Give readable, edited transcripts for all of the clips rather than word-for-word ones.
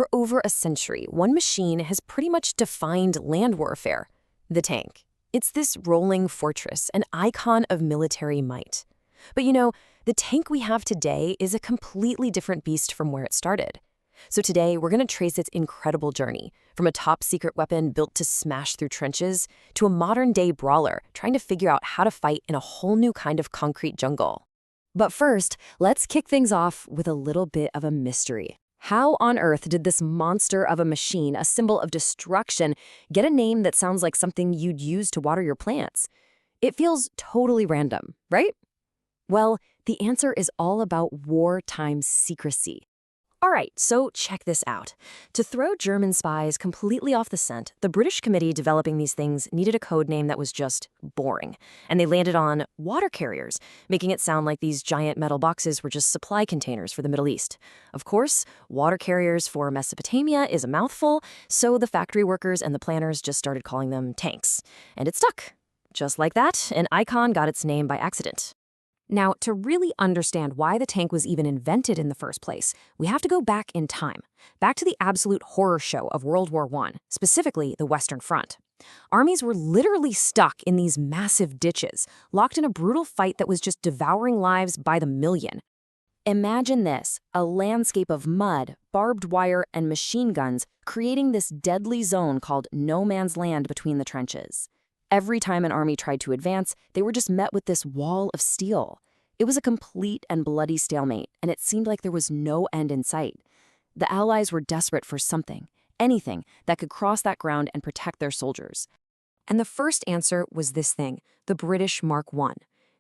For over a century, one machine has pretty much defined land warfare: the tank. It's this rolling fortress, an icon of military might. But the tank we have today is a completely different beast from where it started. So today, we're going to trace its incredible journey, from a top-secret weapon built to smash through trenches to a modern-day brawler trying to figure out how to fight in a whole new kind of concrete jungle. But first, let's kick things off with a little bit of a mystery. How on earth did this monster of a machine, a symbol of destruction, get a name that sounds like something you'd use to water your plants? It feels totally random, right? Well, the answer is all about wartime secrecy. All right, so check this out. To throw German spies completely off the scent, the British committee developing these things needed a code name that was just boring. And they landed on water carriers, making it sound like these giant metal boxes were just supply containers for the Middle East. Of course, water carriers for Mesopotamia is a mouthful, so the factory workers and the planners just started calling them tanks. And it stuck. Just like that, an icon got its name by accident. Now, to really understand why the tank was even invented in the first place, we have to go back in time, back to the absolute horror show of World War I, specifically the Western Front. Armies were literally stuck in these massive ditches, locked in a brutal fight that was just devouring lives by the million. Imagine this, a landscape of mud, barbed wire, and machine guns, creating this deadly zone called no man's land between the trenches. Every time an army tried to advance, they were just met with this wall of steel. It was a complete and bloody stalemate, and it seemed like there was no end in sight. The Allies were desperate for something, anything, that could cross that ground and protect their soldiers. And the first answer was this thing, the British Mark I.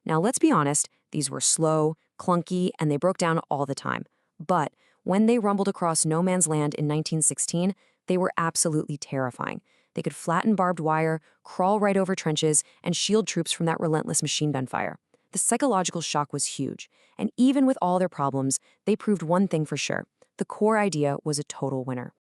Now, let's be honest, these were slow, clunky, and they broke down all the time. But when they rumbled across no man's land in 1916, they were absolutely terrifying. They could flatten barbed wire, crawl right over trenches, and shield troops from that relentless machine gun fire. The psychological shock was huge, and even with all their problems, they proved one thing for sure. The core idea was a total winner.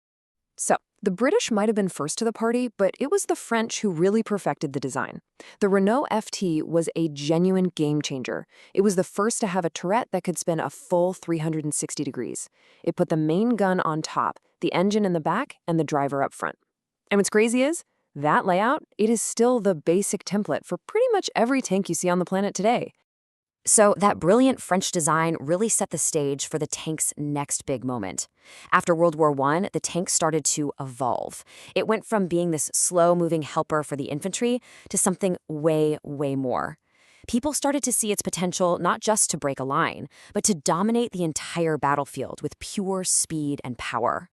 So, the British might have been first to the party, but it was the French who really perfected the design. The Renault FT was a genuine game changer. It was the first to have a turret that could spin a full 360 degrees. It put the main gun on top, the engine in the back, and the driver up front. And what's crazy is, that layout, it is still the basic template for pretty much every tank you see on the planet today. So that brilliant French design really set the stage for the tank's next big moment. After World War I, the tank started to evolve. It went from being this slow-moving helper for the infantry to something way, way more. People started to see its potential not just to break a line, but to dominate the entire battlefield with pure speed and power.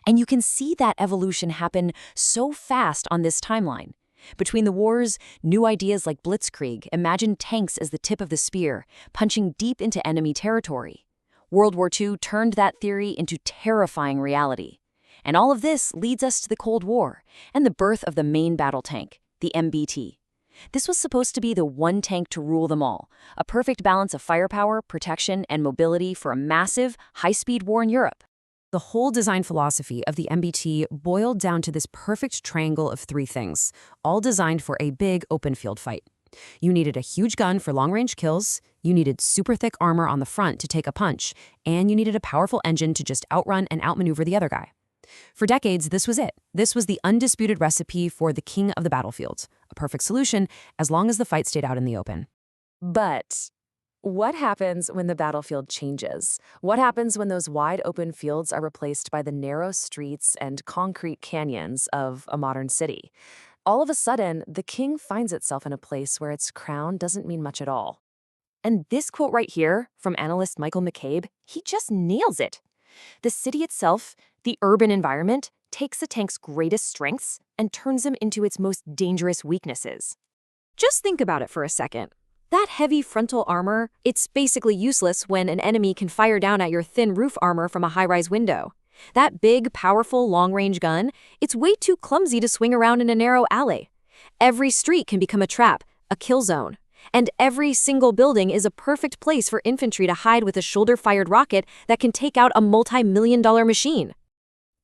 And you can see that evolution happen so fast on this timeline. Between the wars, new ideas like blitzkrieg imagined tanks as the tip of the spear, punching deep into enemy territory. World War II turned that theory into terrifying reality. And all of this leads us to the Cold War and the birth of the main battle tank, the MBT. This was supposed to be the one tank to rule them all, a perfect balance of firepower, protection, and mobility for a massive, high-speed war in Europe. The whole design philosophy of the MBT boiled down to this perfect triangle of three things, all designed for a big open field fight. You needed a huge gun for long-range kills, you needed super thick armor on the front to take a punch, and you needed a powerful engine to just outrun and outmaneuver the other guy. For decades, this was it. This was the undisputed recipe for the king of the battlefield, a perfect solution as long as the fight stayed out in the open. But what happens when the battlefield changes? What happens when those wide open fields are replaced by the narrow streets and concrete canyons of a modern city? All of a sudden, the king finds itself in a place where its crown doesn't mean much at all. And this quote right here from analyst Michael McCabe, he just nails it. The city itself, the urban environment, takes a tank's greatest strengths and turns them into its most dangerous weaknesses. Just think about it for a second. That heavy frontal armor, it's basically useless when an enemy can fire down at your thin roof armor from a high-rise window. That big, powerful, long-range gun, it's way too clumsy to swing around in a narrow alley. Every street can become a trap, a kill zone. And every single building is a perfect place for infantry to hide with a shoulder-fired rocket that can take out a multi-million-dollar machine.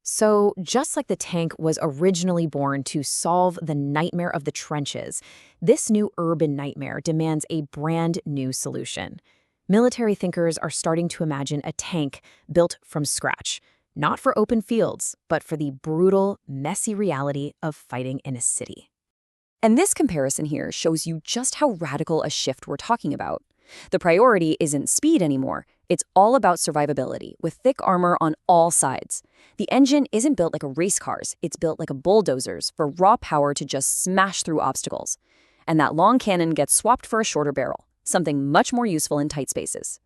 So, just like the tank was originally born to solve the nightmare of the trenches, this new urban nightmare demands a brand new solution. Military thinkers are starting to imagine a tank built from scratch. Not for open fields, but for the brutal, messy reality of fighting in a city. And this comparison here shows you just how radical a shift we're talking about. The priority isn't speed anymore. It's all about survivability, with thick armor on all sides. The engine isn't built like a race car's, it's built like a bulldozer's for raw power to just smash through obstacles. And that long cannon gets swapped for a shorter barrel, something much more useful in tight spaces.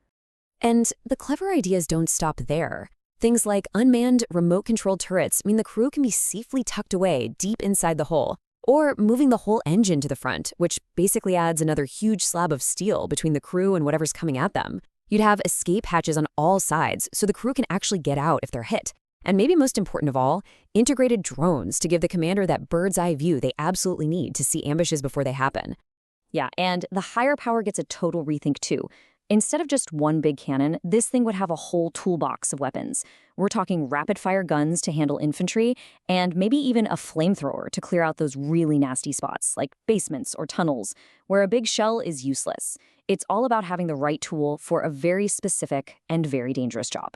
And the clever ideas don't stop there. Things like unmanned, remote-controlled turrets mean the crew can be safely tucked away deep inside the hull, or moving the whole engine to the front, which basically adds another huge slab of steel between the crew and whatever's coming at them. You'd have escape hatches on all sides so the crew can actually get out if they're hit. And maybe most important of all, integrated drones to give the commander that bird's-eye view they absolutely need to see ambushes before they happen. Yeah, and the higher power gets a total rethink too. Instead of just one big cannon, this thing would have a whole toolbox of weapons. We're talking rapid-fire guns to handle infantry, and maybe even a flamethrower to clear out those really nasty spots, like basements or tunnels, where a big shell is useless. It's all about having the right tool for a very specific and very dangerous job.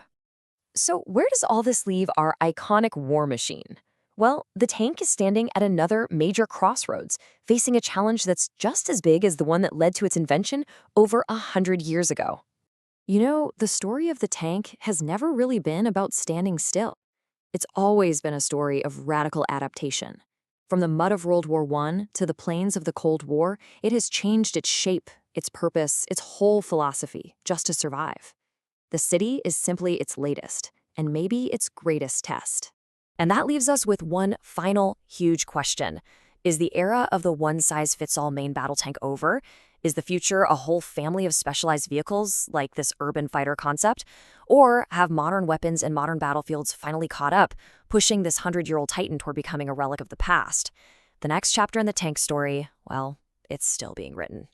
So where does all this leave our iconic war machine? Well, the tank is standing at another major crossroads, facing a challenge that's just as big as the one that led to its invention over 100 years ago. You know, the story of the tank has never really been about standing still. It's always been a story of radical adaptation. From the mud of World War I to the plains of the Cold War, it has changed its shape, its purpose, its whole philosophy, just to survive. The city is simply its latest, and maybe its greatest test. And that leaves us with one final huge question. Is the era of the one-size-fits-all main battle tank over? Is the future a whole family of specialized vehicles, like this urban fighter concept? Or have modern weapons and modern battlefields finally caught up, pushing this 100-year-old Titan toward becoming a relic of the past? The next chapter in the tank story, well, it's still being written.